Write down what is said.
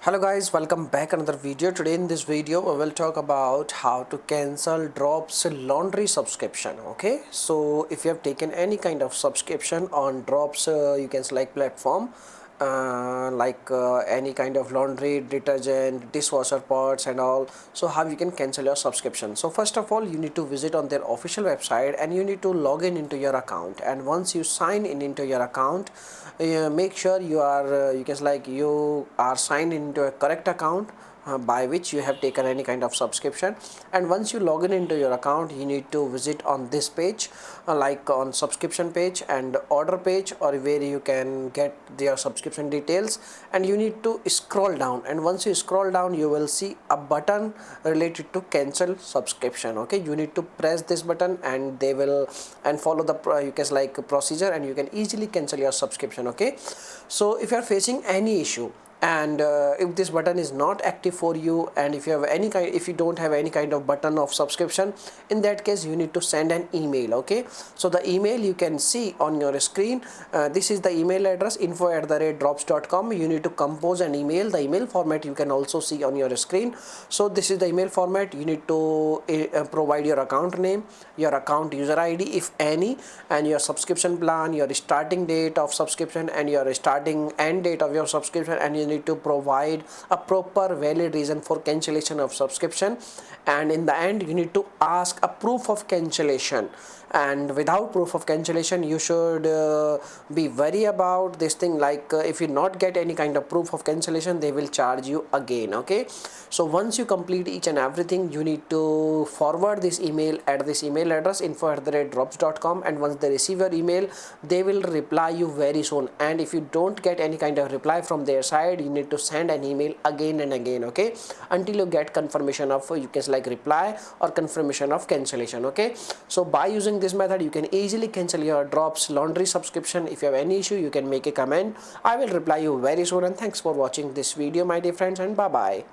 Hello guys, welcome back another video. Today in this video we will talk about how to cancel Drops laundry subscription. Okay, so if you have taken any kind of subscription on Drops, you can select platform any kind of laundry detergent, dishwasher parts and all. So how you can cancel your subscription? So first of all, you need to visit on their official website and you need to log in into your account. And once you sign in into your account, make sure you are you are signed into a correct account by which you have taken any kind of subscription. And once you log in into your account, you need to visit on this page, like on subscription page and order page, or where you can get their subscription details. And you need to scroll down, and once you scroll down you will see a button related to cancel subscription. Okay, you need to press this button and they will and follow the procedure, and you can easily cancel your subscription. Okay, so if you are facing any issue and if this button is not active for you, and if you don't have any kind of button of subscription, in that case you need to send an email. Okay, so the email you can see on your screen. This is the email address, info@drops.com. You need to compose an email. The email format you can also see on your screen. So this is the email format. You need to provide your account name, your account user ID if any, and your subscription plan, your starting date of subscription and your starting end date of your subscription, and you need to provide a proper valid reason for cancellation of subscription. And in the end you need to ask a proof of cancellation, and without proof of cancellation you should be worried about this thing, if you not get any kind of proof of cancellation, they will charge you again. Okay, so once you complete each and everything, you need to forward this email at this email address, info@drops.com, and once they receive your email they will reply you very soon. And if you don't get any kind of reply from their side, you need to send an email again and again, okay, until you get confirmation of reply or confirmation of cancellation. Okay, so by using this method you can easily cancel your Drops laundry subscription. If you have any issue, you can make a comment. I will reply you very soon. And thanks for watching this video, my dear friends, and bye bye.